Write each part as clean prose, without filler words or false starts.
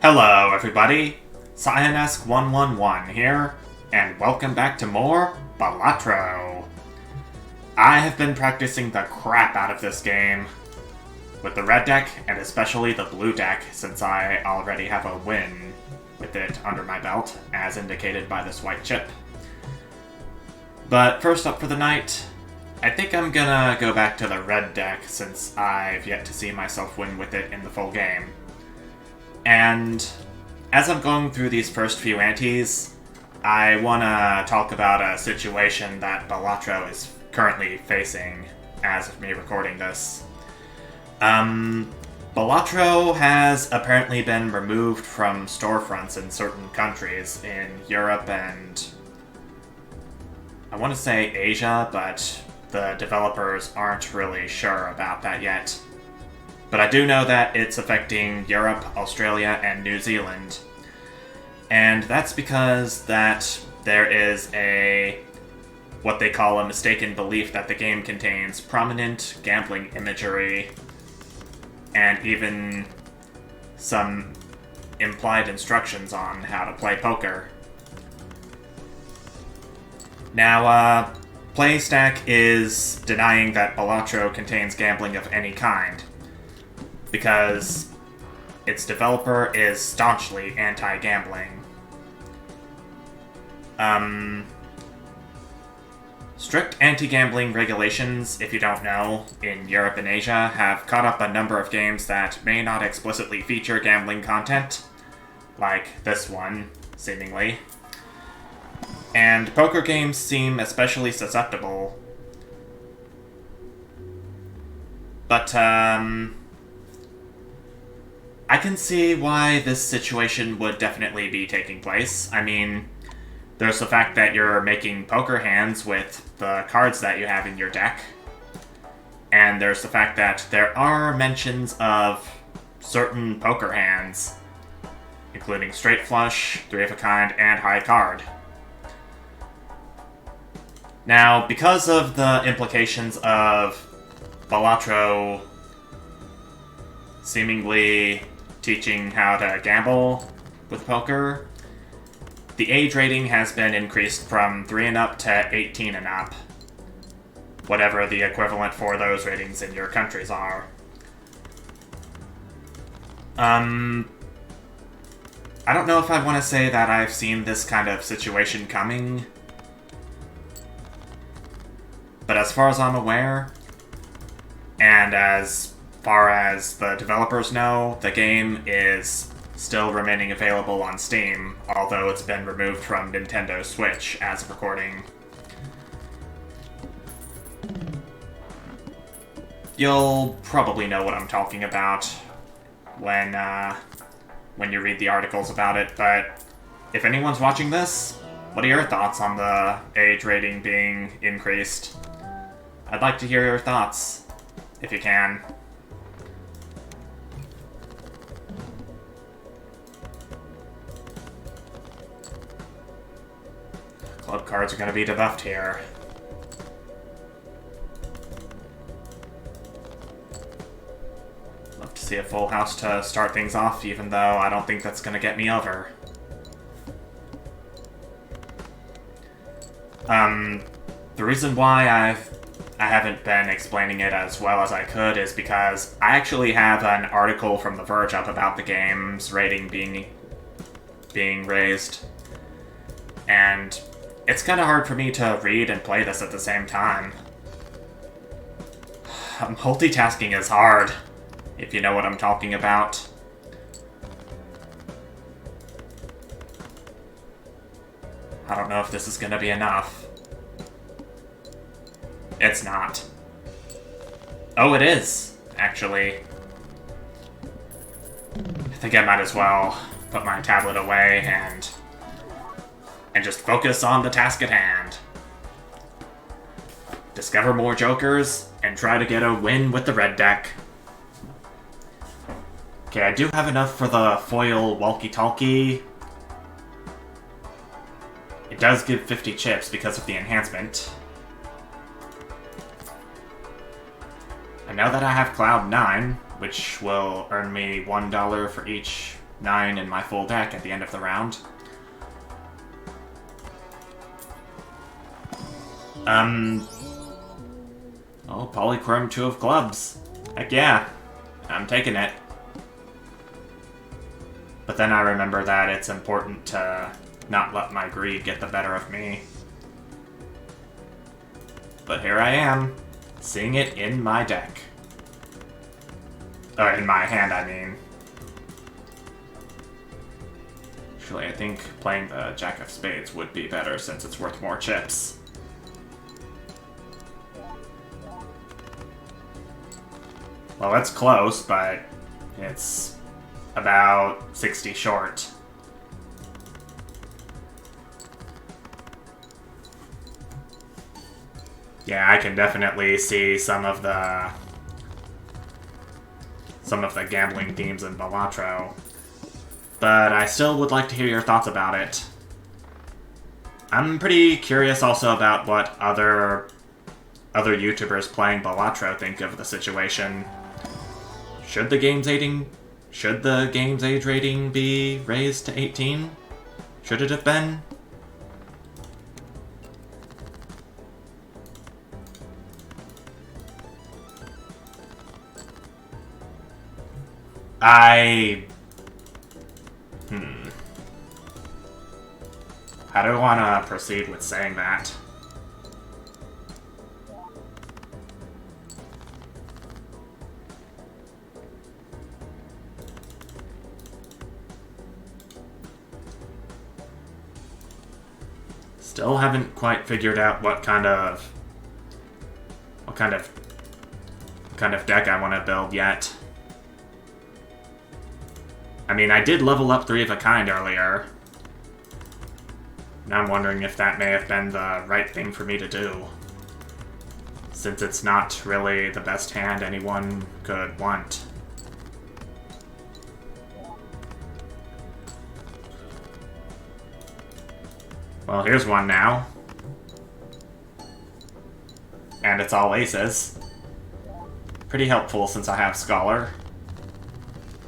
Hello, everybody. Cyanesque111 here, and welcome back to more Balatro. I have been practicing the crap out of this game with the red deck, and especially the blue deck, since I already have a win with it under my belt, as indicated by this white chip. But first up for the night, I think I'm gonna go back to the red deck, since I've yet to see myself win with it in the full game. And as I'm going through these first few antes, I want to talk about a situation that Balatro is currently facing as of me recording this. Balatro has apparently been removed from storefronts in certain countries in Europe and I want to say Asia, but the developers aren't really sure about that yet. But I do know that it's affecting Europe, Australia, and New Zealand. And that's because that there is what they call a mistaken belief that the game contains prominent gambling imagery and even some implied instructions on how to play poker. Now, PlayStack is denying that Balatro contains gambling of any kind, because its developer is staunchly anti-gambling. Strict anti-gambling regulations, if you don't know, in Europe and Asia have caught up a number of games that may not explicitly feature gambling content, like this one, seemingly. And poker games seem especially susceptible. But, I can see why this situation would definitely be taking place. I mean, there's the fact that you're making poker hands with the cards that you have in your deck. And there's the fact that there are mentions of certain poker hands, including straight flush, three of a kind, and high card. Now, because of the implications of Balatro seemingly teaching how to gamble with poker, the age rating has been increased from 3 and up to 18 and up. Whatever the equivalent for those ratings in your countries are. I don't know if I want to say that I've seen this kind of situation coming, but as far as I'm aware, and as far as the developers know, the game is still remaining available on Steam, although it's been removed from Nintendo Switch as of recording. You'll probably know what I'm talking about when you read the articles about it, but if anyone's watching this, what are your thoughts on the age rating being increased? I'd like to hear your thoughts, if you can. Club cards are going to be debuffed here. Love to see a full house to start things off, even though I don't think that's going to get me over. The reason why I haven't been explaining it as well as I could is because I actually have an article from The Verge up about the game's rating being raised. And it's kind of hard for me to read and play this at the same time. Multitasking is hard, if you know what I'm talking about. I don't know if this is gonna be enough. It's not. Oh, it is, actually. I think I might as well put my tablet away and just focus on the task at hand. Discover more jokers, and try to get a win with the red deck. Okay, I do have enough for the foil walkie-talkie. It does give 50 chips because of the enhancement. I know that I have Cloud 9, which will earn me $1 for each 9 in my full deck at the end of the round. Oh, Polychrome 2 of Clubs. Heck yeah. I'm taking it. But then I remember that it's important to not let my greed get the better of me. But here I am, seeing it in my deck. Or in my hand, I mean. Actually, I think playing the Jack of Spades would be better since it's worth more chips. Well, it's close, but it's about 60 short. Yeah, I can definitely see some of the gambling themes in Balatro. But I still would like to hear your thoughts about it. I'm pretty curious also about what other YouTubers playing Balatro think of the situation. Should the game's age rating be raised to 18? Should it have been? How do I want to proceed with saying that? Still haven't quite figured out what kind of deck I want to build yet. I mean, I did level up 3 of a kind earlier. And I'm wondering if that may have been the right thing for me to do. Since it's not really the best hand anyone could want. Well, here's one now. And it's all aces. Pretty helpful since I have Scholar.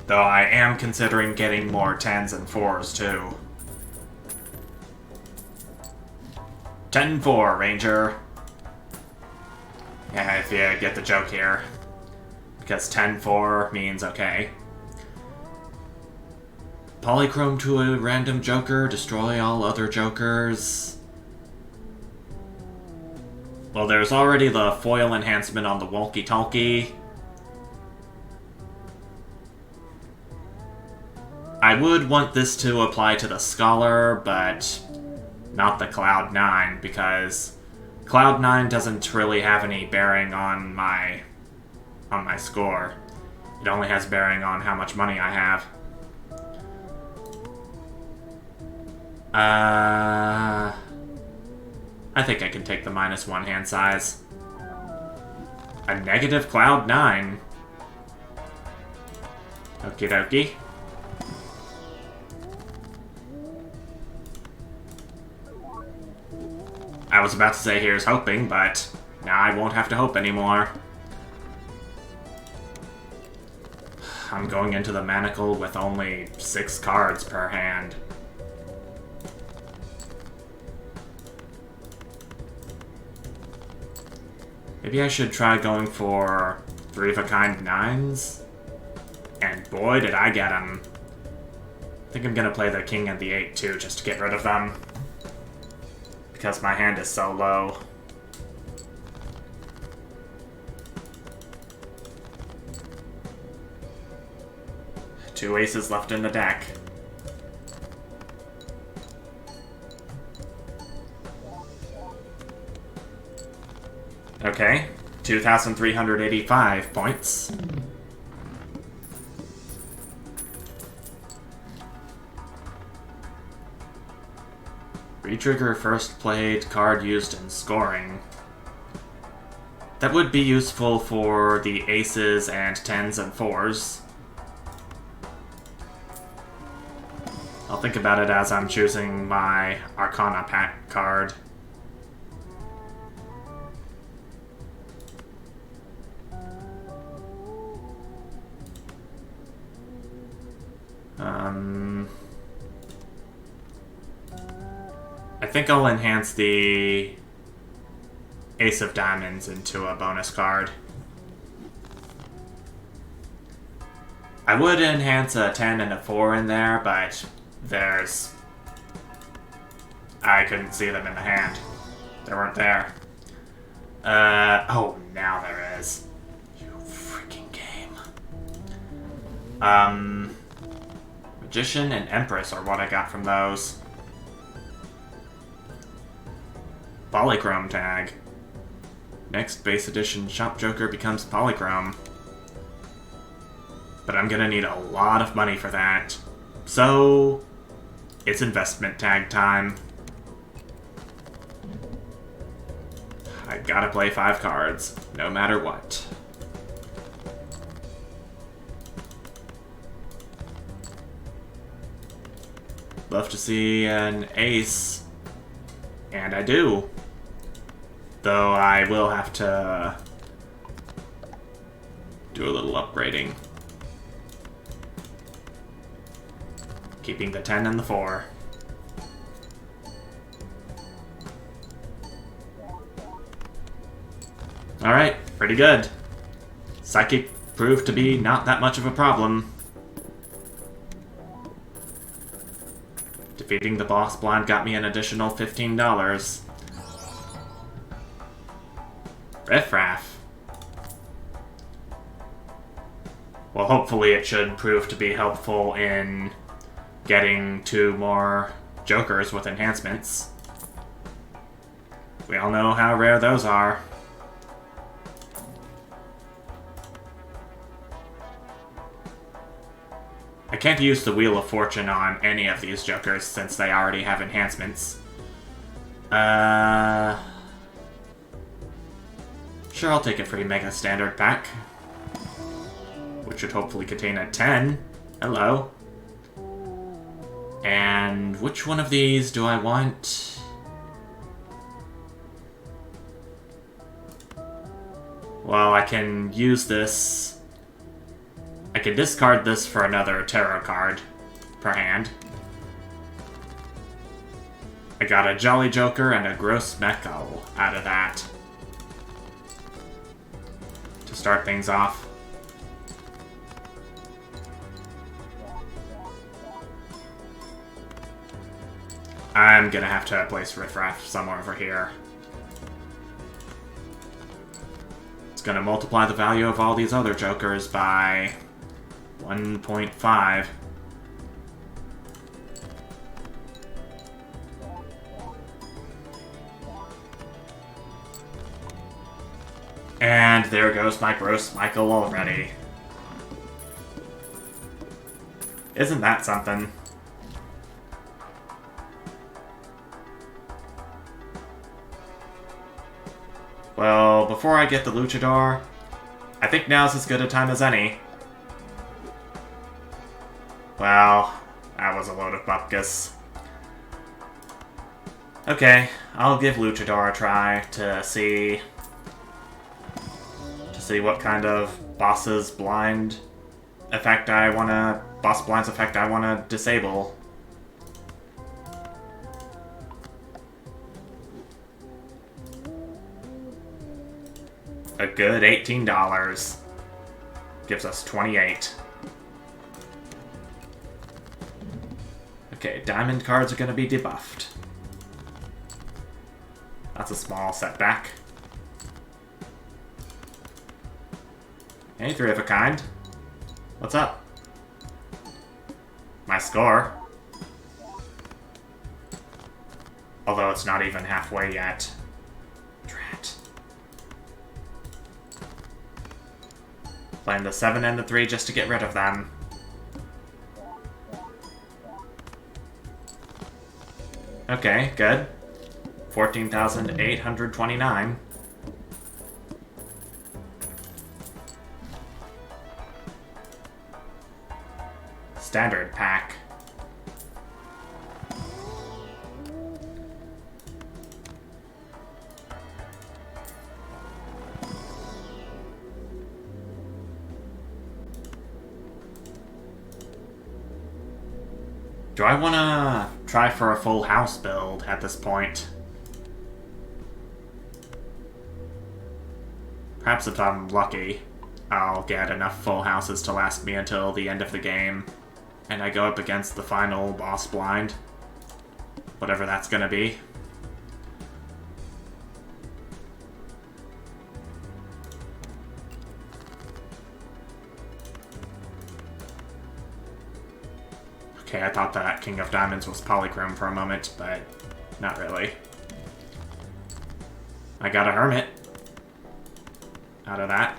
Though I am considering getting more 10s and 4s too. 10-4, Ranger. Yeah, if you get the joke here. Because 10-4 means okay. Polychrome to a random joker, destroy all other jokers. Well, there's already the foil enhancement on the walkie-talkie. I would want this to apply to the Scholar, but not the Cloud 9, because Cloud 9 doesn't really have any bearing on my score. It only has bearing on how much money I have. I think I can take the -1 hand size. A negative Cloud 9. Okie dokie. I was about to say here's hoping, but now I won't have to hope anymore. I'm going into the Manacle with only 6 cards per hand. Maybe I should try going for 3 of a kind 9s. And boy, did I get them. I think I'm gonna play the King and the 8 too, just to get rid of them. Because my hand is so low. Two aces left in the deck. Okay, 2,385 points. Retrigger first played card used in scoring. That would be useful for the aces and 10s and 4s. I'll think about it as I'm choosing my Arcana pack card. think I'll enhance the Ace of Diamonds into a bonus card. I would enhance a 10 and a 4 in there, but there's... I couldn't see them in the hand. They weren't there. Oh, now there is. You freaking game. Magician and Empress are what I got from those. Polychrome tag. Next base edition Shop Joker becomes Polychrome. But I'm gonna need a lot of money for that. So, it's investment tag time. I gotta play 5 cards, no matter what. Love to see an ace, and I do. Though I will have to do a little upgrading. Keeping the 10 and the 4. Alright, pretty good. Psychic proved to be not that much of a problem. Defeating the boss blind got me an additional $15. Riffraff. Well, hopefully it should prove to be helpful in getting 2 more Jokers with enhancements. We all know how rare those are. I can't use the Wheel of Fortune on any of these Jokers since they already have enhancements. Sure, I'll take a free Mega Standard pack. Which should hopefully contain a 10. Hello. And which one of these do I want? Well, I can use this. I can discard this for another tarot card per hand. I got a Jolly Joker and a Gross Mecco out of that. To start things off. I'm gonna have to place Riffraff somewhere over here. It's gonna multiply the value of all these other Jokers by 1.5. And there goes my Gross Michael already. Isn't that something? Well, before I get the Luchador, I think now's as good a time as any. Well, that was a load of bupkis. Okay, I'll give Luchador a try to see what kind of boss blind's effect I wanna disable. A good $18. Gives us 28. Okay, diamond cards are going to be debuffed. That's a small setback. Hey, 3 of a kind. What's up? My score. Although it's not even halfway yet. Drat. Playing the 7 and the 3 just to get rid of them. Okay, good. 14,829. Standard pack. Do I want to try for a full house build at this point. Perhaps if I'm lucky, I'll get enough full houses to last me until the end of the game, and I go up against the final boss blind. Whatever that's gonna be. Okay, I thought that King of Diamonds was polychrome for a moment, but not really. I got a Hermit out of that.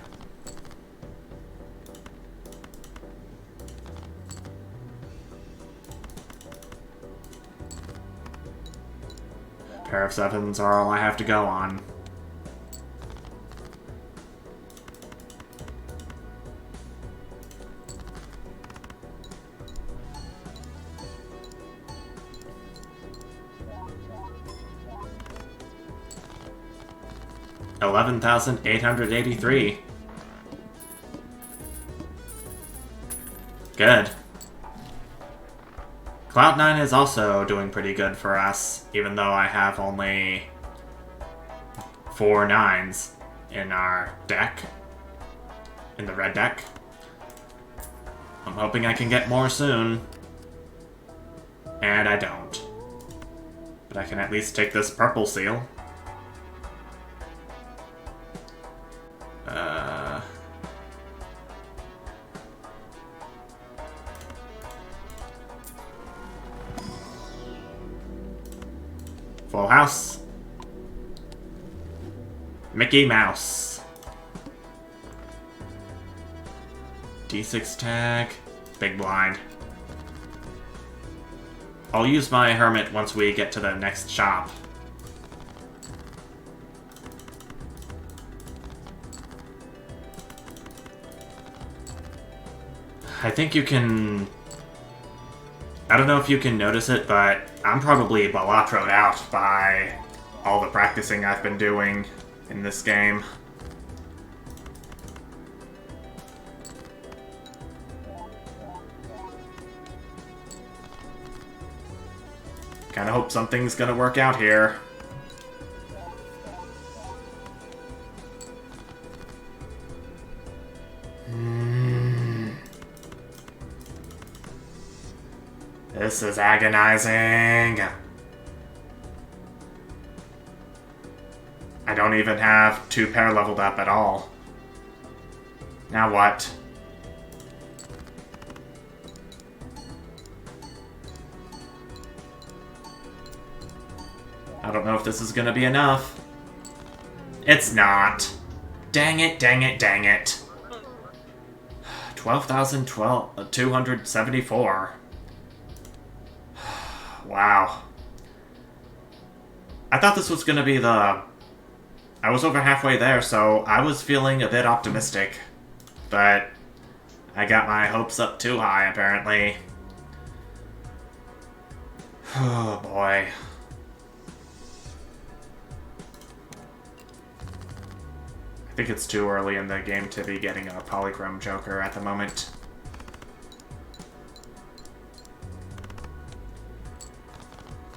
Pair of 7s are all I have to go on. $11,883. Good. Cloud9 is also doing pretty good for us, even though I have only 4 9s in our deck. In the red deck. I'm hoping I can get more soon. And I don't. But I can at least take this purple seal. Full house. Mickey Mouse. D6 tag. Big blind. I'll use my Hermit once we get to the next shop. I think you can... I don't know if you can notice it, but I'm probably Balatro'd out by all the practicing I've been doing in this game. Kinda hope something's gonna work out here. This is agonizing. I don't even have 2 pair leveled up at all. Now what? I don't know if this is gonna be enough. It's not. Dang it, dang it, dang it. 12,274. Wow. I thought this was gonna be the... I was over halfway there, so I was feeling a bit optimistic. But I got my hopes up too high, apparently. Oh, boy. I think it's too early in the game to be getting a polychrome Joker at the moment.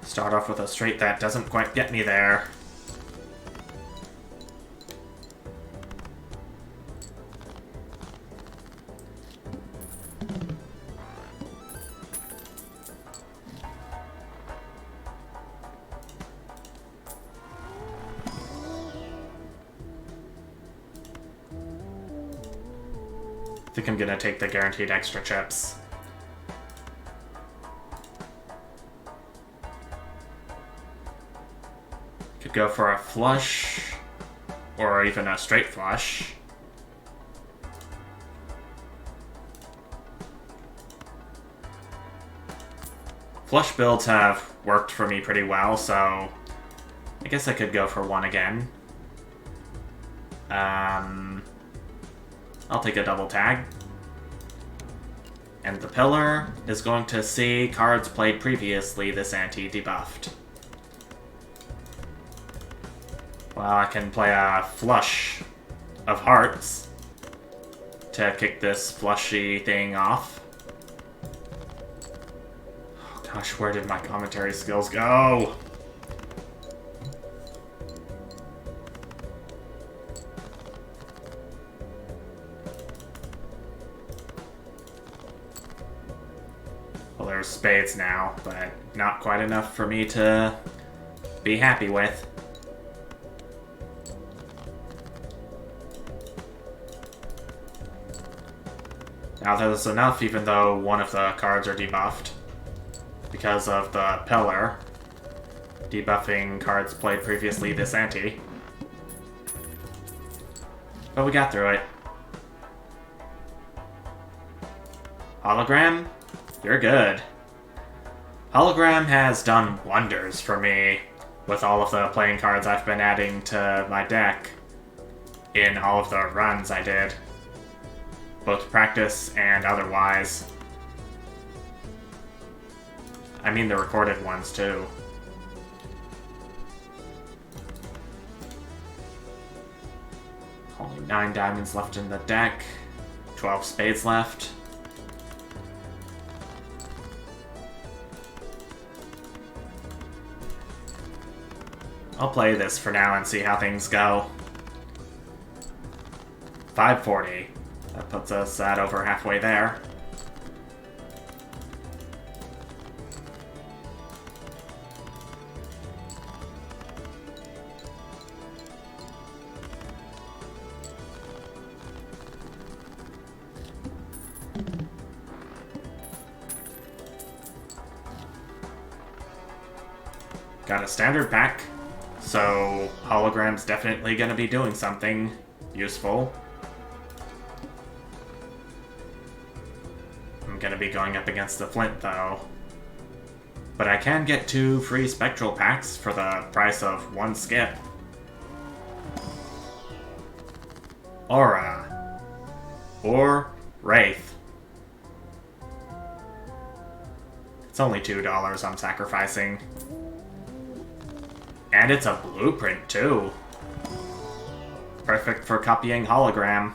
Start off with a straight that doesn't quite get me there. I think I'm gonna take the guaranteed extra chips. Could go for a flush, or even a straight flush. Flush builds have worked for me pretty well, so I guess I could go for one again. I'll take a double tag. And the pillar is going to see cards played previously this ante debuffed. Well, I can play a flush of hearts to kick this flushy thing off. Oh Gosh, where did my commentary skills go? Well, there's spades now, but not quite enough for me to be happy with. Now there's enough even though one of the cards are debuffed because of the pillar, debuffing cards played previously this ante. But we got through it. Hologram? You're good. Hologram has done wonders for me with all of the playing cards I've been adding to my deck in all of the runs I did, both practice and otherwise. I mean the recorded ones too. Only 9 diamonds left in the deck, 12 spades left. I'll play this for now and see how things go. 540. That puts us at over halfway there. Got a standard pack, so Hologram's definitely going to be doing something useful. I'm going to be going up against the Flint, though. But I can get 2 free Spectral packs for the price of 1 skip. Aura. Or Wraith. It's only $2 I'm sacrificing. And it's a blueprint, too. Perfect for copying Hologram.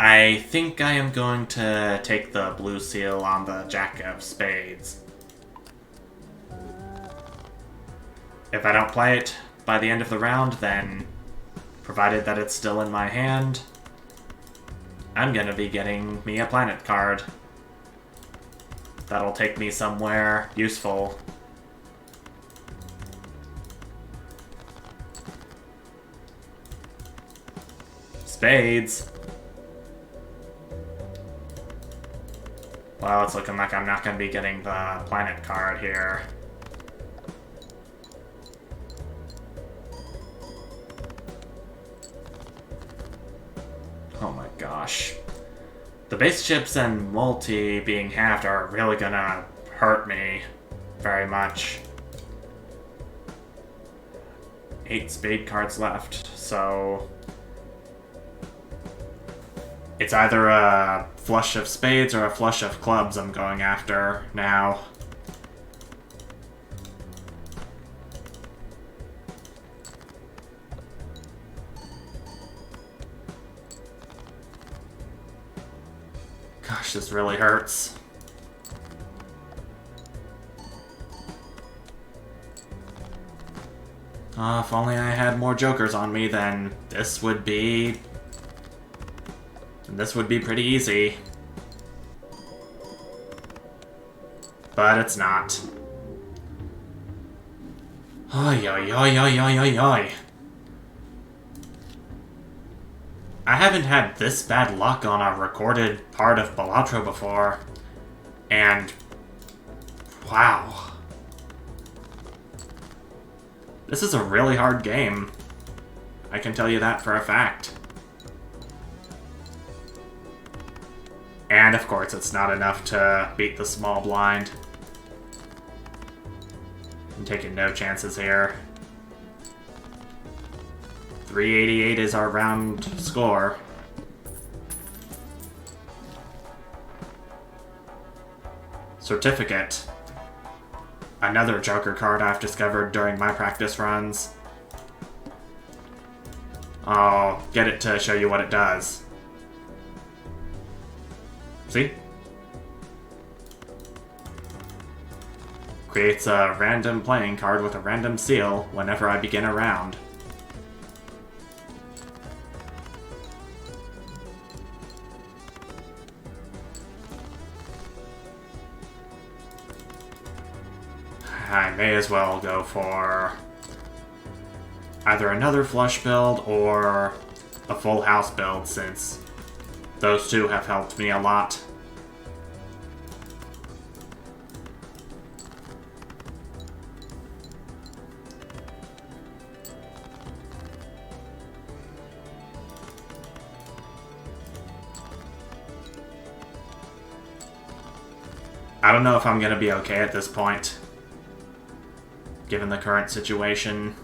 I think I am going to take the blue seal on the Jack of Spades. If I don't play it by the end of the round, then, provided that it's still in my hand, I'm gonna be getting me a planet card. That'll take me somewhere useful. Spades. Well, it's looking like I'm not going to be getting the planet card here. Oh my gosh. The base chips and multi being halved are really gonna hurt me very much. 8 spade cards left, so it's either a flush of spades or a flush of clubs I'm going after now. Gosh, this really hurts. If only I had more jokers on me, then this would be pretty easy. But it's not. Oi, oi, oi, oi, oi, oi, oi. I haven't had this bad luck on a recorded part of Balatro before. And wow. This is a really hard game. I can tell you that for a fact. And of course, it's not enough to beat the small blind. I'm taking no chances here. 388 is our round score. Certificate. Another Joker card I've discovered during my practice runs. I'll get it to show you what it does. See? Creates a random playing card with a random seal whenever I begin a round. I may as well go for either another flush build or a full house build, since those two have helped me a lot. I don't know if I'm going to be okay at this point, given the current situation.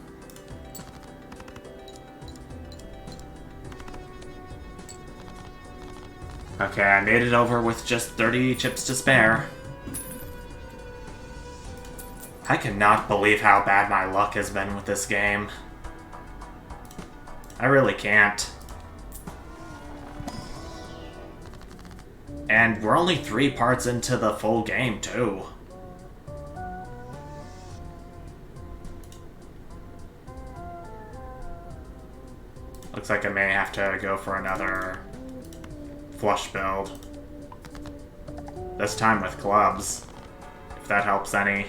Okay, I made it over with just 30 chips to spare. I cannot believe how bad my luck has been with this game. I really can't. And we're only 3 parts into the full game, too. Looks like I may have to go for another flush build. This time with clubs, if that helps any.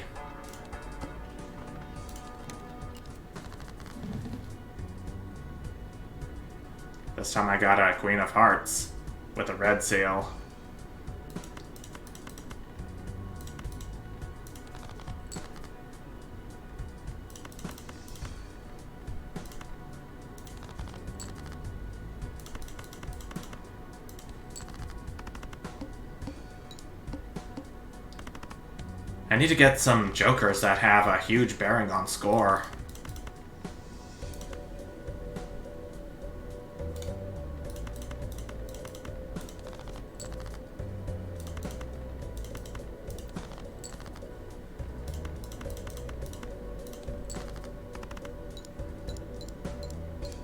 This time I got a Queen of Hearts with a red seal. I need to get some jokers that have a huge bearing on score.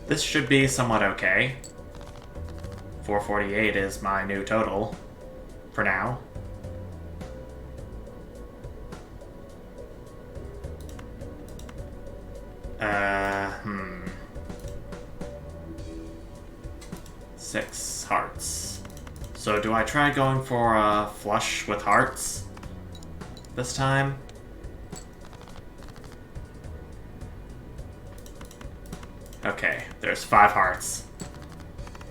This should be somewhat okay. 448 is my new total for now. Six hearts. So do I try going for a flush with hearts this time? Okay, there's 5 hearts.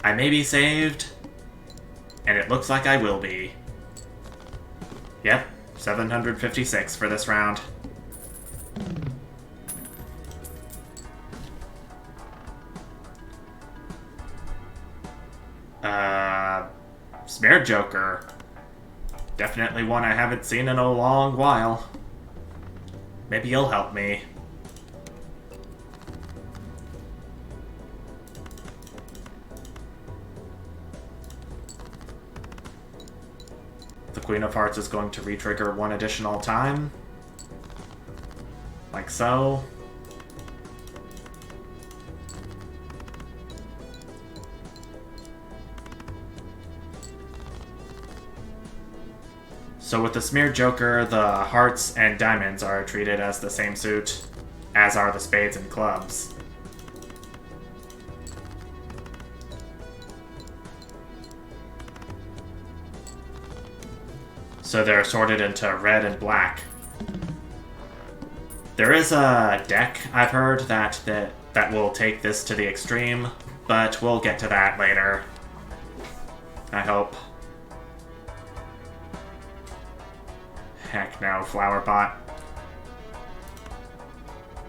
I may be saved, and it looks like I will be. Yep, 756 for this round. Smear Joker. Definitely one I haven't seen in a long while. Maybe you'll help me. The Queen of Hearts is going to re-trigger 1 additional time. Like so. So with the Smeared Joker, the hearts and diamonds are treated as the same suit, as are the spades and clubs. So they're sorted into red and black. There is a deck, I've heard, that will take this to the extreme, but we'll get to that later. I hope. Heck no, Flower Pot.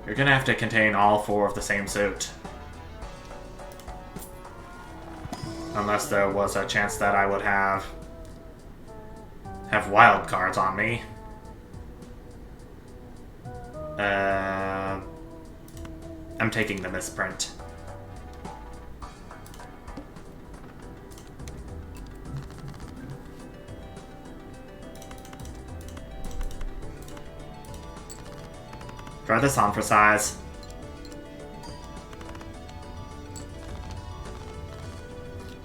You're gonna have to contain all 4 of the same suit. Unless there was a chance that I would have wild cards on me. I'm taking the misprint. Try this on for size.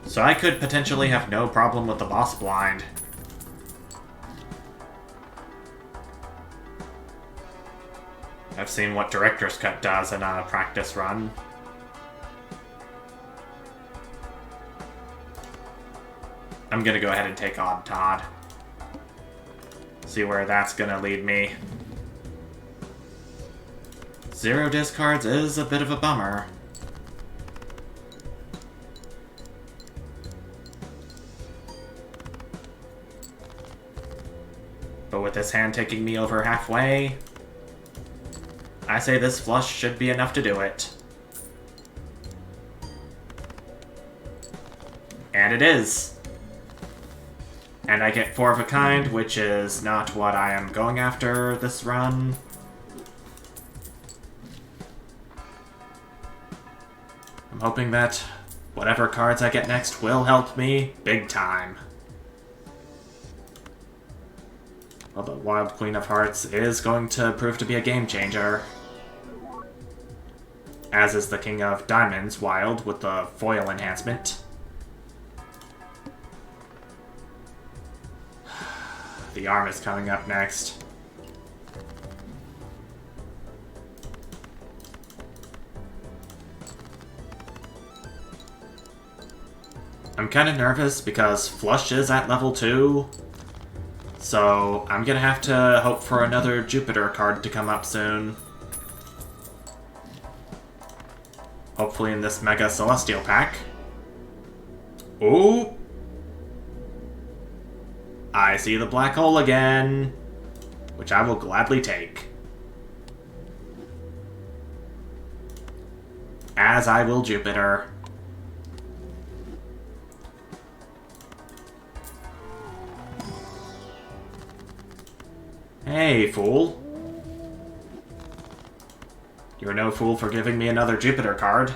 So I could potentially have no problem with the boss blind I've seen what Director's Cut does in a practice run. I'm gonna go ahead and take on Todd. See where that's gonna lead me. 0 discards is a bit of a bummer. But with this hand taking me over halfway, I say this flush should be enough to do it. And it is. And I get 4 of a kind, which is not what I am going after this run. I'm hoping that whatever cards I get next will help me big time. Well, the Wild Queen of Hearts is going to prove to be a game changer. As is the King of Diamonds, Wild, with the foil enhancement. The arm is coming up next. I'm kind of nervous because Flush is at level 2. So I'm gonna have to hope for another Jupiter card to come up soon. Hopefully in this Mega Celestial pack. Ooh! I see the black hole again, which I will gladly take. As I will Jupiter. Hey, fool. You're no fool for giving me another Jupiter card.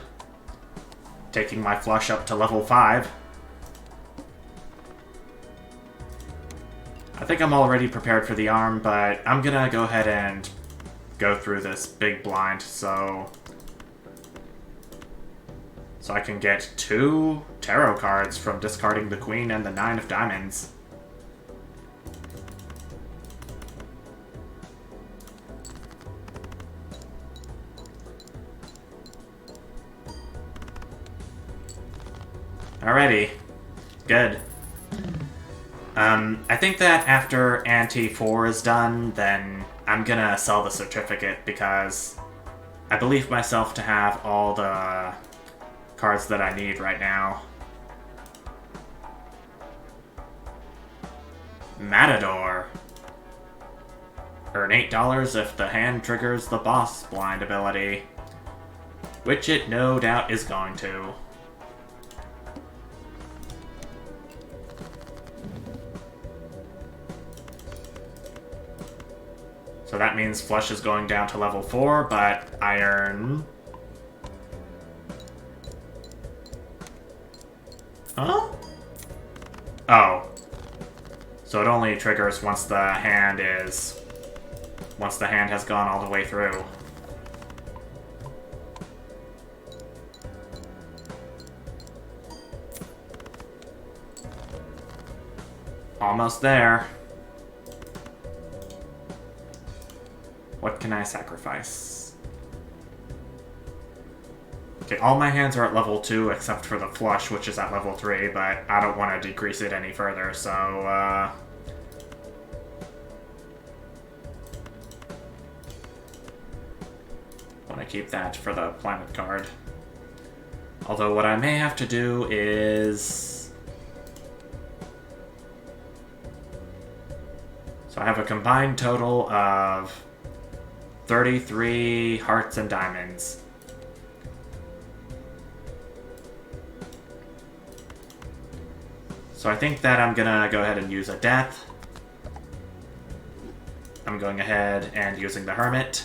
Taking my flush up to level 5. I think I'm already prepared for the arm, but I'm gonna go ahead and go through this big blind so I can get 2 tarot cards from discarding the Queen and the 9 of Diamonds. Alrighty. Good. I think that after Ante 4 is done, then I'm gonna sell the certificate because I believe myself to have all the cards that I need right now. Matador. Earn $8 if the hand triggers the boss blind ability, which it no doubt is going to. So that means Flush is going down to level 4, but I earn... Huh? Oh. So it only triggers once the hand is... Once the hand has gone all the way through. Almost there. What can I sacrifice? Okay, all my hands are at level 2 except for the Flush, which is at level 3, but I don't want to decrease it any further, so, want to keep that for the planet card. Although what I may have to do is... So I have a combined total of 33 hearts and diamonds. So I think that I'm gonna go ahead and use a death. I'm going ahead and using the Hermit.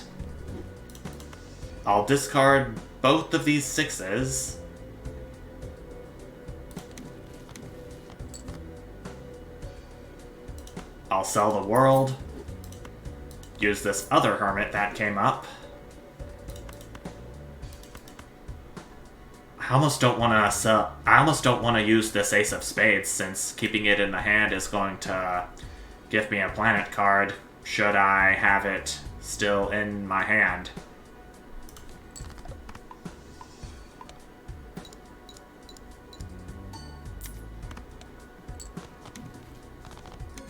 I'll discard both of these 6s. I'll sell the World. Use this other Hermit that came up. I almost don't want to use this Ace of Spades, since keeping it in the hand is going to give me a planet card, should I have it still in my hand.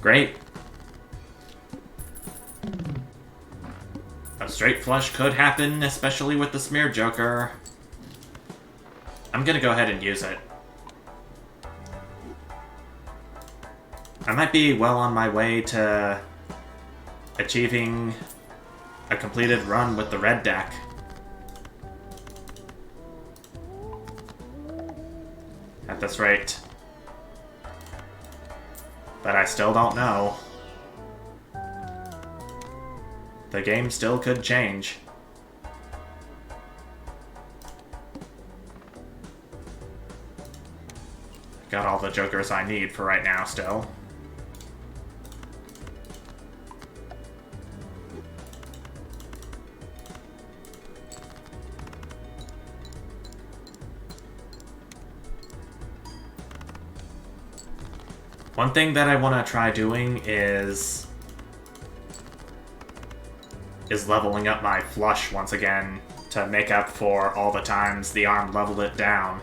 Great. A straight flush could happen, especially with the Smear Joker. I'm gonna go ahead and use it. I might be well on my way to achieving a completed run with the red deck. At this rate. But I still don't know. The game still could change. Got all the jokers I need for right now still. One thing that I want to try doing is leveling up my flush once again to make up for all the times the arm leveled it down.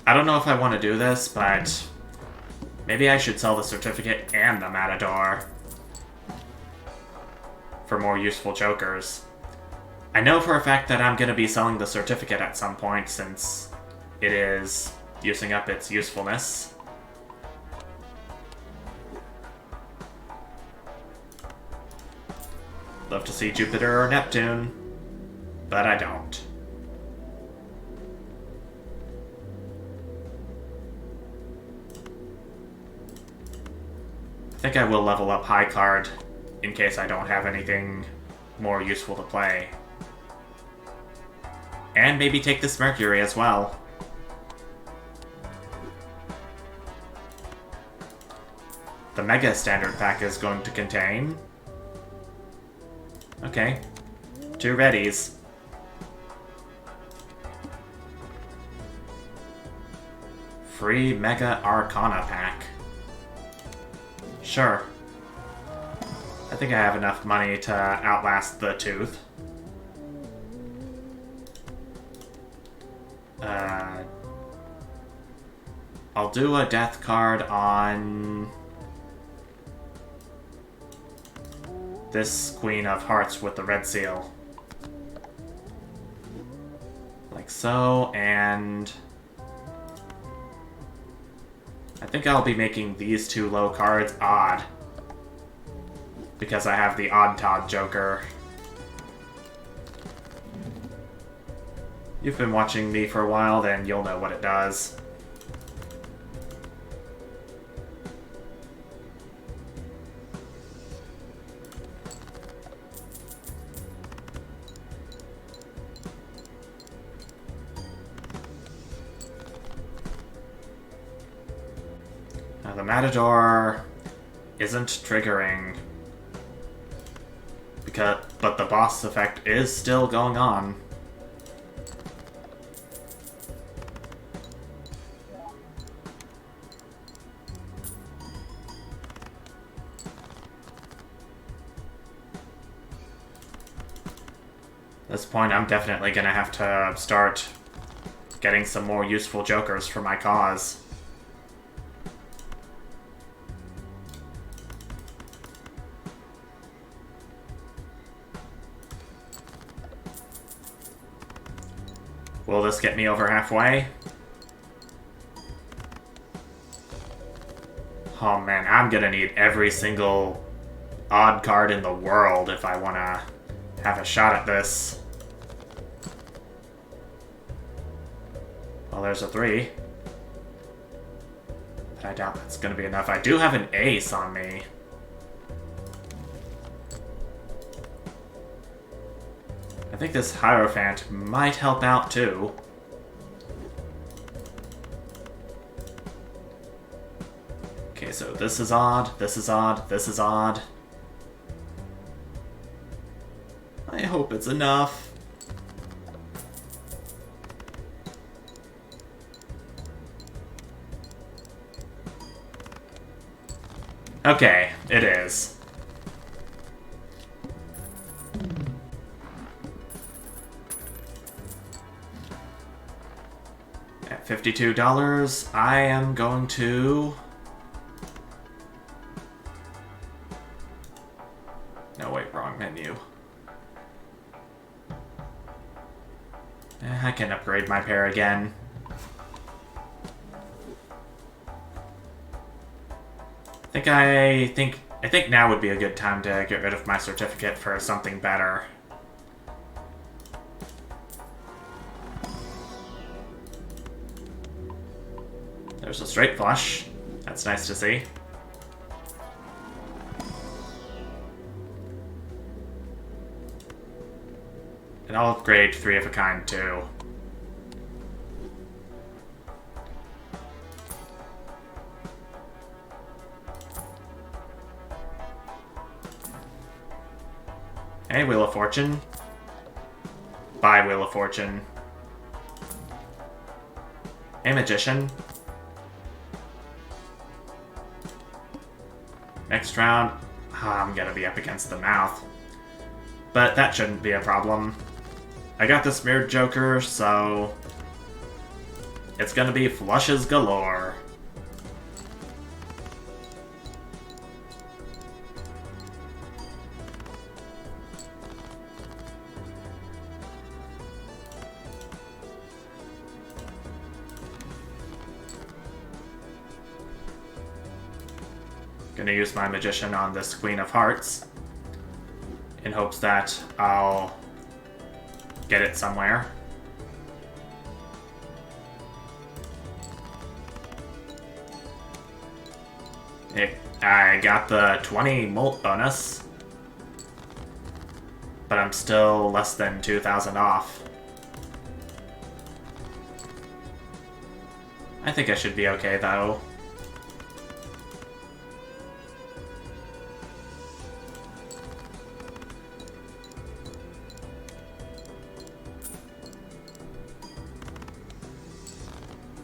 I don't know if I want to do this, but maybe I should sell the certificate and the Matador for more useful jokers. I know for a fact that I'm going to be selling the certificate at some point since it is using up its usefulness. Love to see Jupiter or Neptune, but I don't. I think I will level up High Card in case I don't have anything more useful to play. And maybe take this Mercury as well. The Mega Standard Pack is going to contain... Okay. 2 readies. Free Mega Arcana Pack. Sure. I think I have enough money to outlast the tooth. I'll do a death card on this Queen of Hearts with the red seal. Like so, and I think I'll be making these 2 low cards odd. Because I have the Odd Todd Joker. You've been watching me for a while, then you'll know what it does. Now the Matador isn't triggering. But the boss effect is still going on. At this point, I'm definitely gonna have to start getting some more useful jokers for my cause. Will this get me over halfway? Oh man, I'm gonna need every single odd card in the world if I wanna have a shot at this. Well, there's a 3. But I doubt that's gonna be enough. I do have an ace on me. I think this Hierophant might help out too. Okay, Okay, so this is odd, this is odd, this is odd. I hope it's enough. Okay, it is. At $52, I am going to... No, wait, wrong menu. I can upgrade my pair again. I think now would be a good time to get rid of my certificate for something better. There's a straight flush. That's nice to see. And I'll upgrade 3 of a kind too. Hey, Wheel of Fortune. Bye, Wheel of Fortune. Hey, Magician. Next round, I'm gonna be up against the mouth. But that shouldn't be a problem. I got the Smeared Joker, so... it's gonna be flushes galore. Gonna use my Magician on this Queen of Hearts in hopes that I'll get it somewhere. I got the 20 molt bonus, but I'm still less than 2,000 off. I think I should be okay though.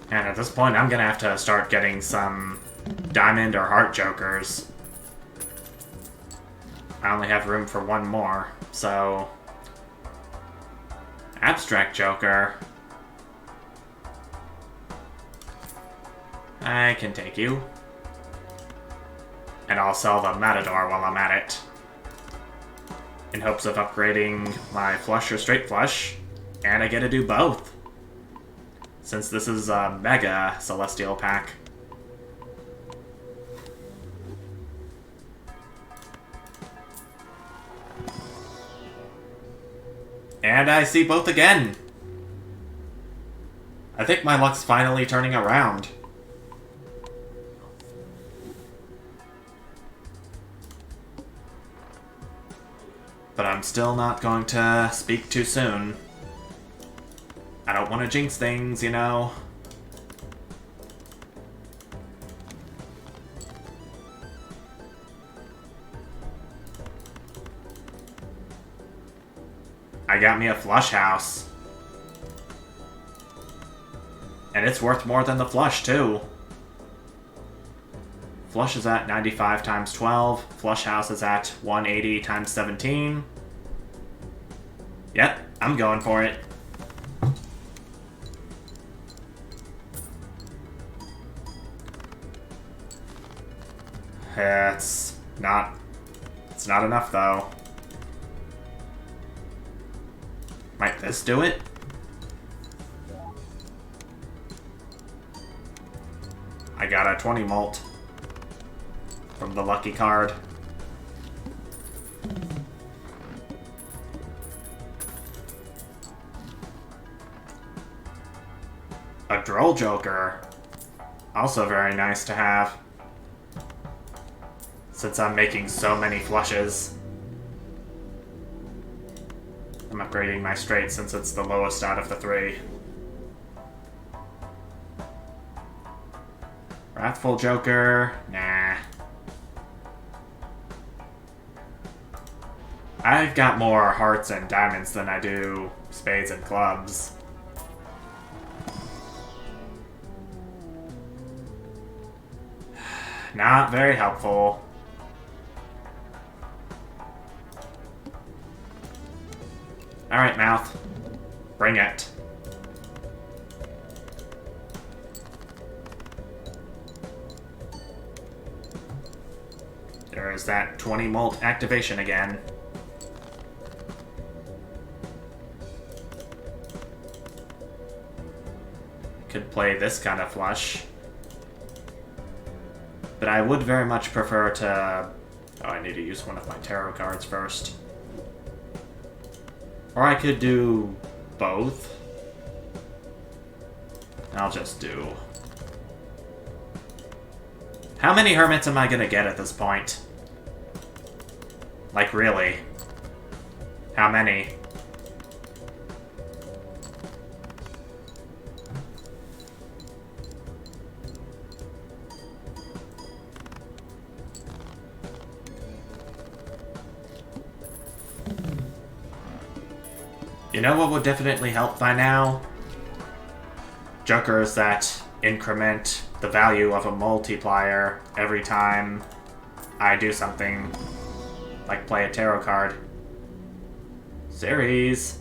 And at this point, I'm gonna have to start getting some diamond or heart jokers. I only have room for one more, so... abstract joker. I can take you. And I'll sell the Matador while I'm at it. In hopes of upgrading my flush or straight flush. And I get to do both. Since this is a Mega Celestial pack. And I see both again! I think my luck's finally turning around. But I'm still not going to speak too soon. I don't want to jinx things, you know. I got me a flush house. And it's worth more than the flush, too. Flush is at 95 times 12. Flush house is at 180 times 17. Yep, I'm going for it. It's not enough, though. Might this do it? I got a 20 molt from the lucky card. A Droll Joker. Also very nice to have. Since I'm making so many flushes. I'm upgrading my straight since it's the lowest out of the 3. Wrathful Joker. Nah. I've got more hearts and diamonds than I do spades and clubs. Not very helpful. Alright, mouth. Bring it. There's that 20 molt activation again. Could play this kind of flush. But I would very much prefer to... Oh, I need to use one of my tarot cards first. Or I could do both. I'll just do... How many hermits am I gonna get at this point? Like, really? How many? You know what would definitely help by now? Jokers that increment the value of a multiplier every time I do something like play a tarot card. Series.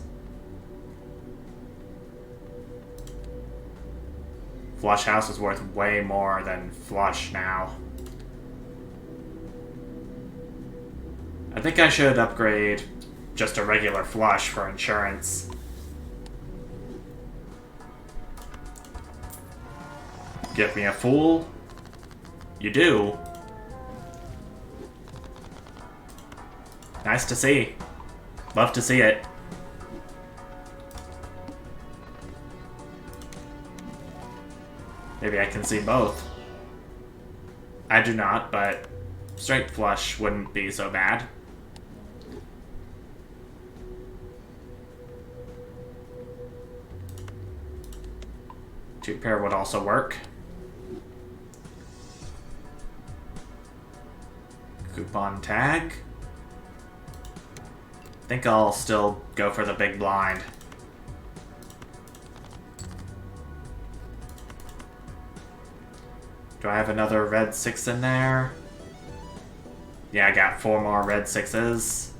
Flush house is worth way more than flush now. I think I should upgrade just a regular flush for insurance. Give me a fool? You do? Nice to see. Love to see it. Maybe I can see both. I do not, but straight flush wouldn't be so bad. Two pair would also work. Coupon tag. I think I'll still go for the big blind. Do I have another red 6 in there? Yeah, I got 4 more red 6s.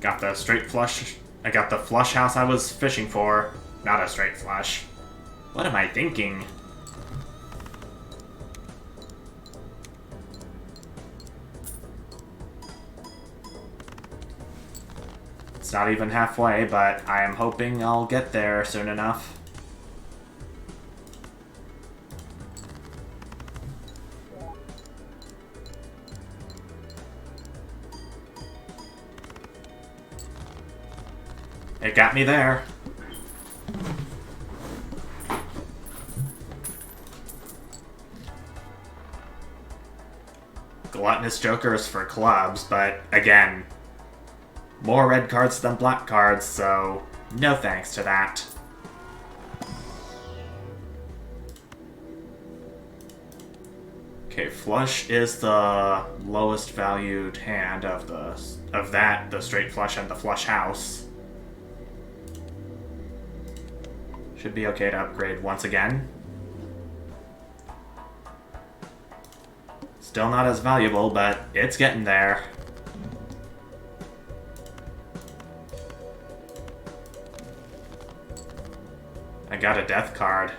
Got the straight flush. I got the flush house I was fishing for. Not a straight flush. What am I thinking? It's not even halfway, but I am hoping I'll get there soon enough. It got me there. Gluttonous jokers for clubs, but again, more red cards than black cards, so no thanks to that. Okay, flush is the lowest valued hand of the straight flush and the flush house. Should be okay to upgrade once again. Still not as valuable, but it's getting there. I got a death card.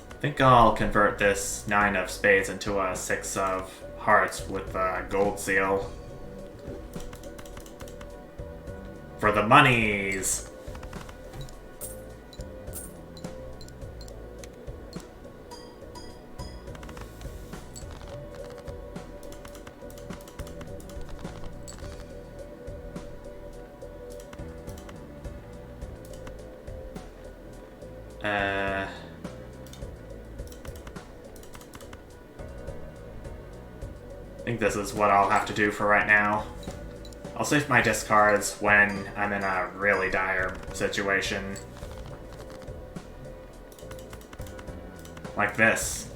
I think I'll convert this 9 of spades into a 6 of hearts with a gold seal. For the monies! I think this is what I'll have to do for right now. I'll save my discards when I'm in a really dire situation. Like this.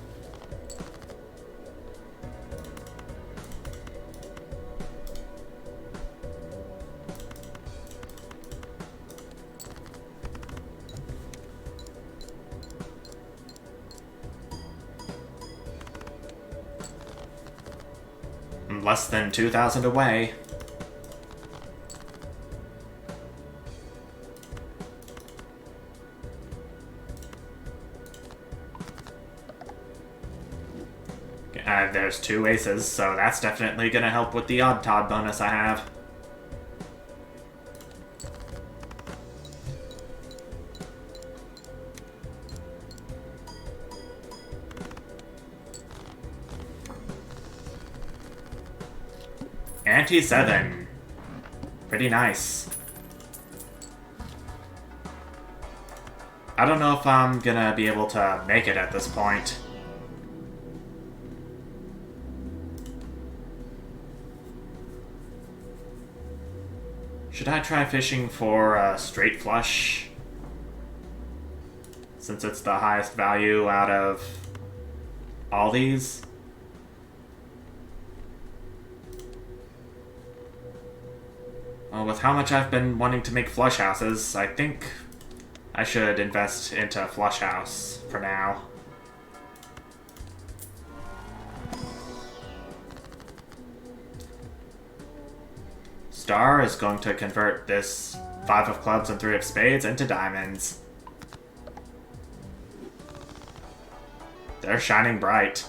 I'm less than 2,000 away. There's 2 aces, so that's definitely gonna help with the odd Todd bonus I have. Ante 7. Pretty nice. I don't know if I'm gonna be able to make it at this point. Should I try fishing for a straight flush? Since it's the highest value out of all these? Well, with how much I've been wanting to make flush houses, I think I should invest into flush house for now. Star is going to convert this 5 of clubs and 3 of spades into diamonds. They're shining bright.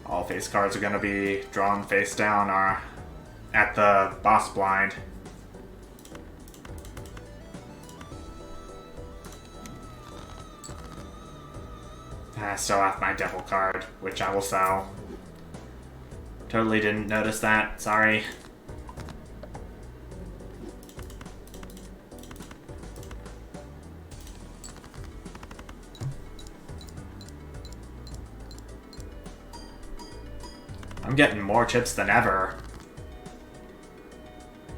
All face cards are going to be drawn face down are at the boss blind. I still have my devil card, which I will sell. Totally didn't notice that, sorry. I'm getting more chips than ever.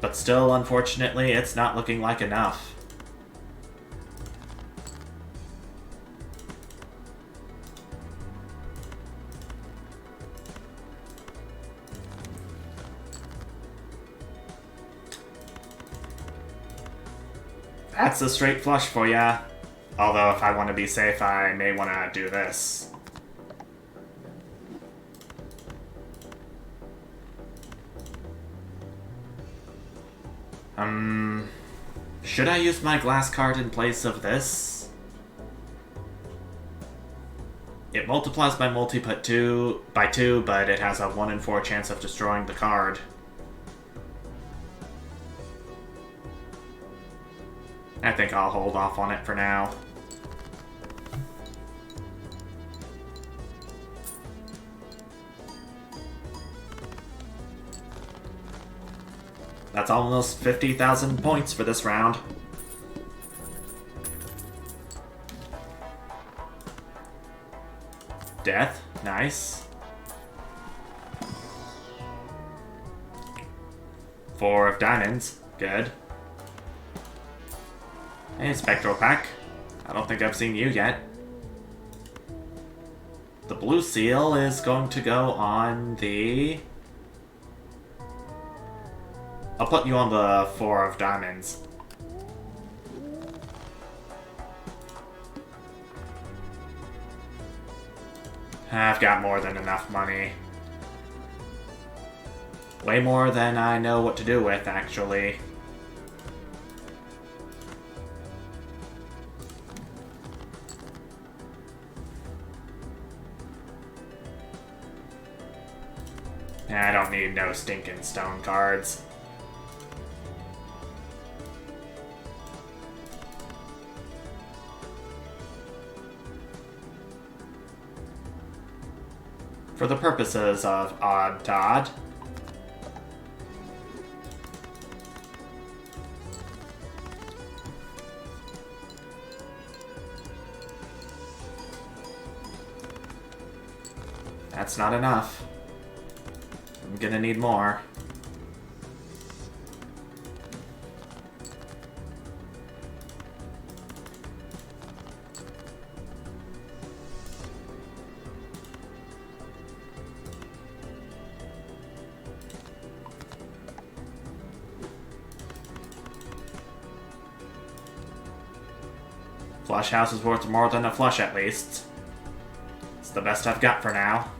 But still, unfortunately, it's not looking like enough. That's a straight flush for ya. Although, if I want to be safe, I may want to do this. Should I use my glass card in place of this? It multiplies my multi-put by 2, but it has a 1 in 4 chance of destroying the card. I think I'll hold off on it for now. That's almost 50,000 points for this round. Death, nice. 4 of diamonds, good. Hey, Spectral Pack. I don't think I've seen you yet. The blue seal is going to go on the... I'll put you on the 4 of diamonds. I've got more than enough money. Way more than I know what to do with, actually. I don't need no stinking stone cards. For the purposes of Odd Todd, That's not enough. I'm gonna need more. Flush house is worth more than a flush, at least. It's the best I've got for now.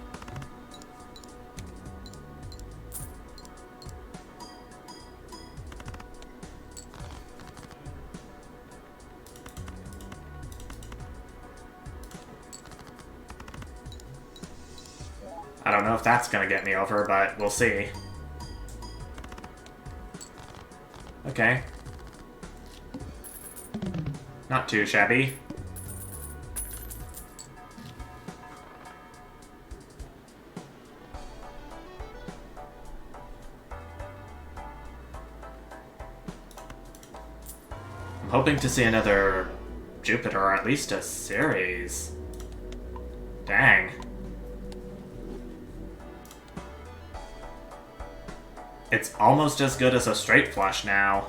I don't know if that's gonna get me over, but we'll see. Okay. Not too shabby. I'm hoping to see another Jupiter, or at least a series. Dang. It's almost as good as a straight flush now.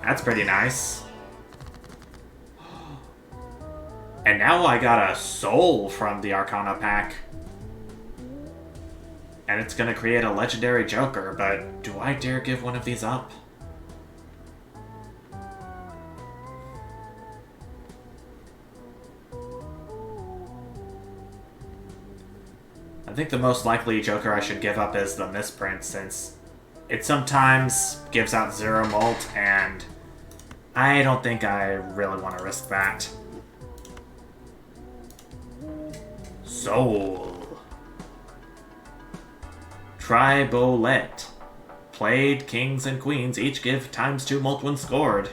That's pretty nice. And now I got a soul from the Arcana pack. And it's gonna create a legendary Joker, but do I dare give one of these up? I think the most likely Joker I should give up is the Misprint, since it sometimes gives out 0 molt, and I don't think I really want to risk that. Soul. Tribolette. Played, kings and queens each give ×2 molt when scored.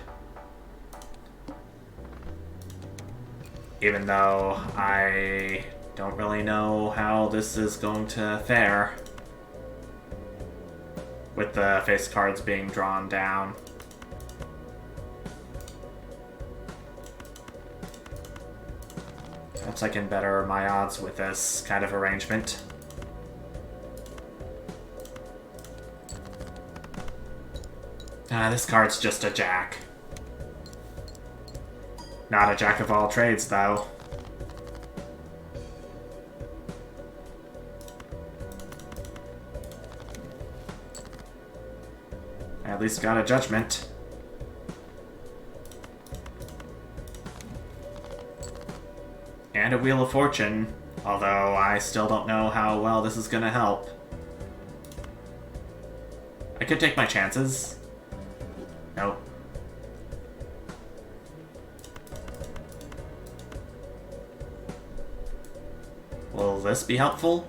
Even though I don't really know how this is going to fare with the face cards being drawn down. Perhaps I can better my odds with this kind of arrangement. This card's just a jack. Not a jack of all trades, though. I at least got a judgment. And a Wheel of Fortune, although I still don't know how well this is gonna help. I could take my chances. Nope. Will this be helpful?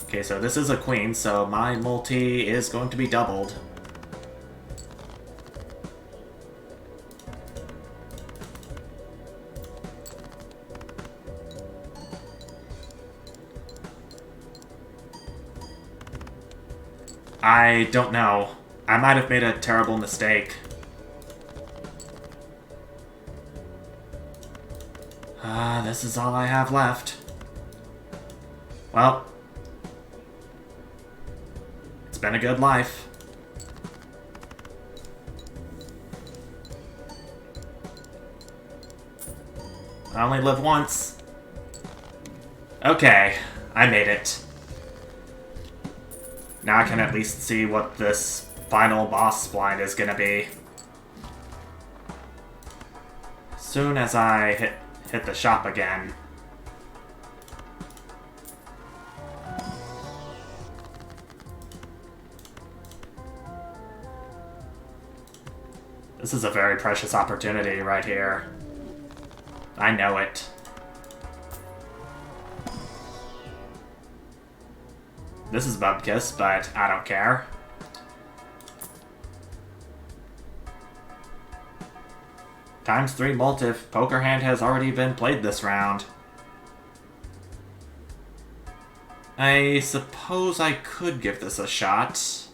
Okay, so this is a queen, so my multi is going to be doubled. I don't know. I might have made a terrible mistake. This is all I have left. Well, it's been a good life. I only live once. Okay, I made it. Now I can at least see what this final boss blind is gonna be. As soon as I hit the shop again. This is a very precious opportunity right here. I know it. This is Bubkiss, but I don't care. ×3 molt if Poker Hand has already been played this round. I suppose I could give this a shot.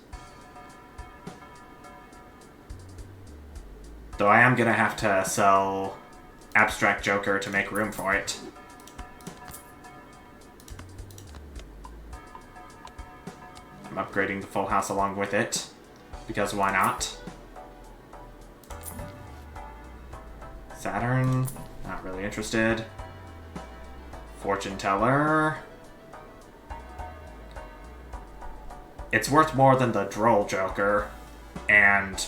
Though I am gonna have to sell abstract joker to make room for it. I'm upgrading the full house along with it, because why not? Saturn, not really interested. Fortune teller. It's worth more than the droll joker, and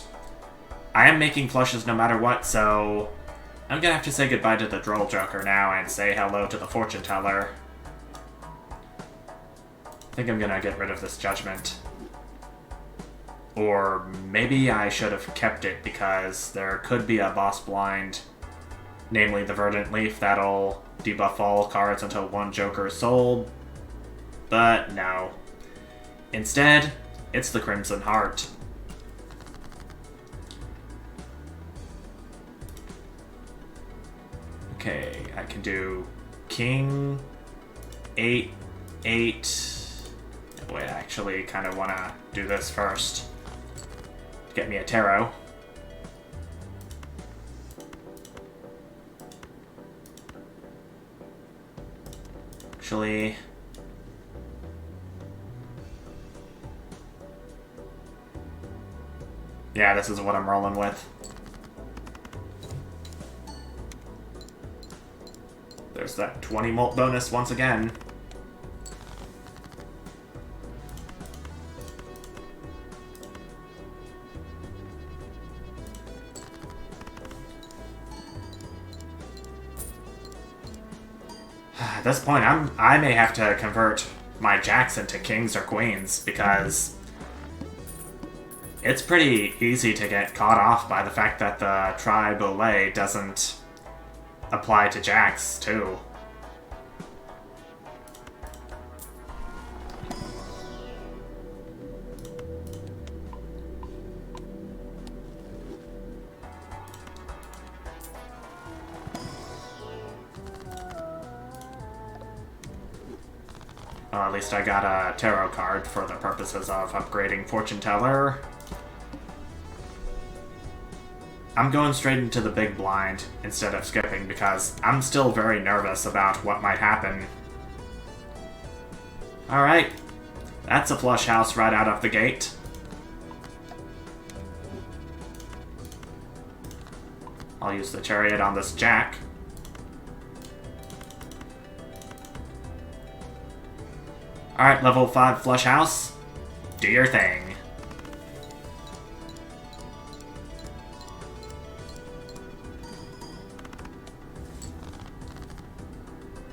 I am making flushes no matter what, so I'm gonna have to say goodbye to the droll joker now and say hello to the fortune teller. I think I'm gonna get rid of this judgment. Or maybe I should have kept it because there could be a boss blind, namely the Verdant Leaf, that'll debuff all cards until one joker is sold. But no. Instead, it's the Crimson Heart. Okay, I can do King, 8, 8. Wait, I actually kind of want to do this first. Get me a tarot. Actually, yeah, this is what I'm rolling with. There's that 20 mult bonus once again. At this point, I may have to convert my jacks into kings or queens, because it's pretty easy to get caught off by the fact that the tri-bolet doesn't apply to jacks, too. Well, at least I got a tarot card for the purposes of upgrading Fortune Teller. I'm going straight into the big blind instead of skipping because I'm still very nervous about what might happen. Alright, that's a flush house right out of the gate. I'll use the chariot on this jack. Alright, level 5 flush house. Do your thing.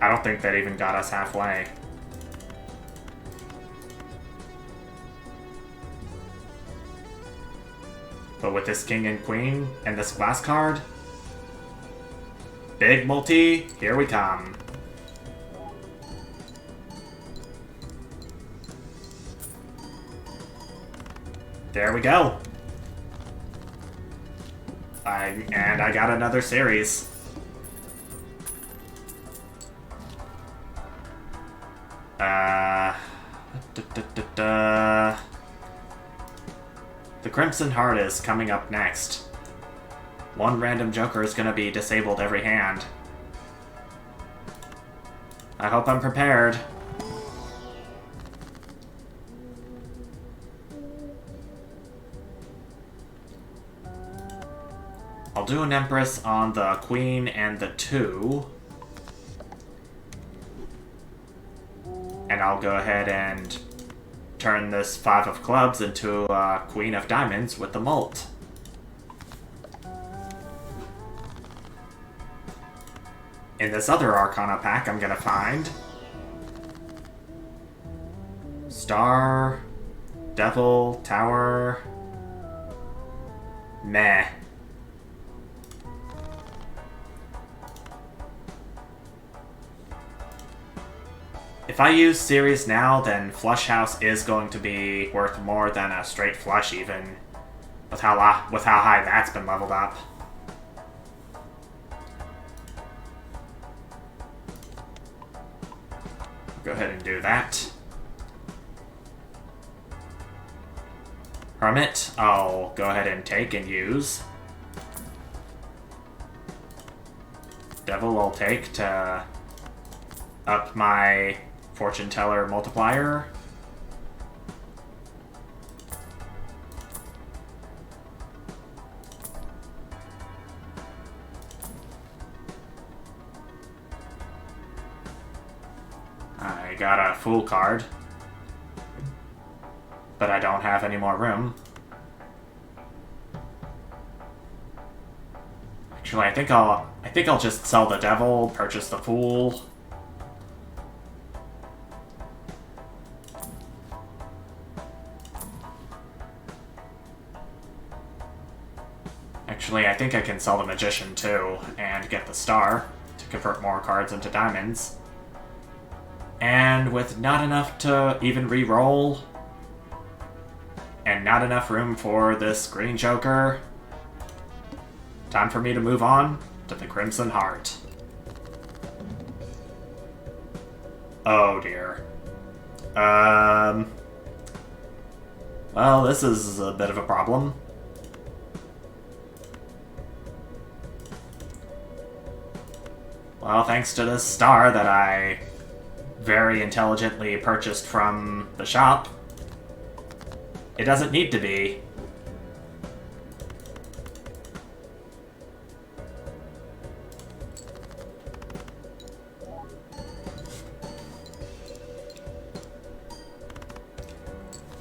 I don't think that even got us halfway. But with this king and queen and this glass card, big multi, here we come. There we go. And I got another series. The Crimson Heart is coming up next. One random joker is gonna be disabled every hand. I hope I'm prepared. I'll do an Empress on the Queen and the 2. And I'll go ahead and turn this 5 of clubs into a Queen of Diamonds with the mult. In this other Arcana pack, I'm gonna find Star, Devil, Tower, meh. If I use series now, then Flush House is going to be worth more than a straight flush, even with how high that's been leveled up. Go ahead and do that. Hermit, I'll go ahead and take and use. devil will take to up my fortune teller multiplier. I got a Fool card, but I don't have any more room. Actually, I think I'll just sell the Devil, purchase the Fool. Actually, I think I can sell the Magician too, and get the Star to convert more cards into diamonds. And with not enough to even re-roll, and not enough room for this Green Joker, time for me to move on to the Crimson Heart. Oh dear. Well, this is a bit of a problem. Well, thanks to this star that I very intelligently purchased from the shop, it doesn't need to be.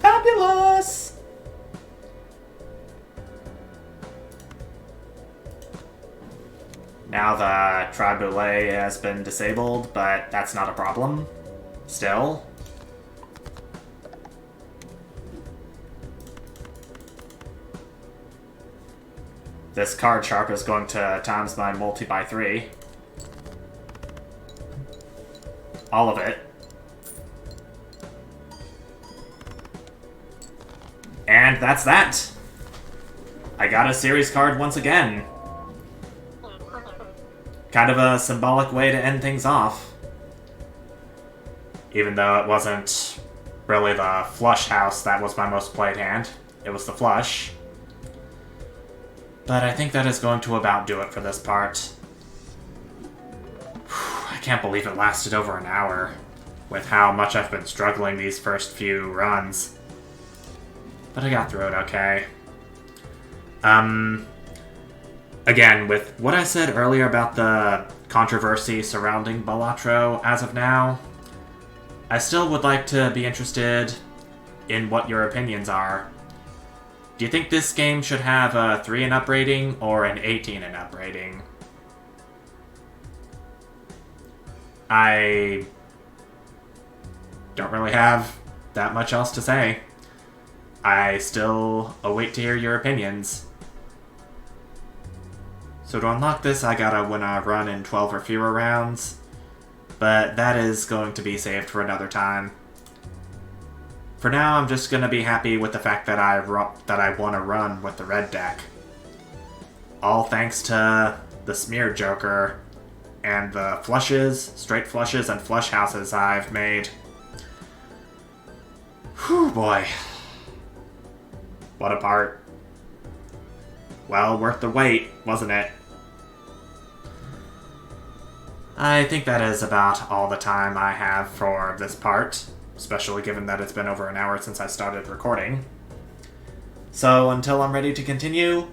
Fabulous! Now the Triboulet has been disabled, but that's not a problem. Still. This card sharp is going to times my multi by 3. All of it. And that's that! I got a series card once again. Kind of a symbolic way to end things off. Even though it wasn't really the flush house that was my most played hand. It was the flush. But I think that is going to about do it for this part. I can't believe it lasted over an hour, with how much I've been struggling these first few runs. But I got through it okay. Again, with what I said earlier about the controversy surrounding Balatro as of now, I still would like to be interested in what your opinions are. Do you think this game should have a 3 and up rating or an 18 and up rating? I don't really have that much else to say. I still await to hear your opinions. So to unlock this, I gotta win a run in 12 or fewer rounds, but that is going to be saved for another time. For now, I'm just gonna be happy with the fact that I won a run with the red deck. All thanks to the Smeared Joker and the flushes, straight flushes, and flush houses I've made. Whew, boy. What a part. Well, worth the wait, wasn't it? I think that is about all the time I have for this part, especially given that it's been over an hour since I started recording. So until I'm ready to continue,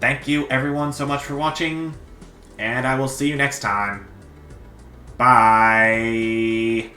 thank you everyone so much for watching, and I will see you next time. Bye!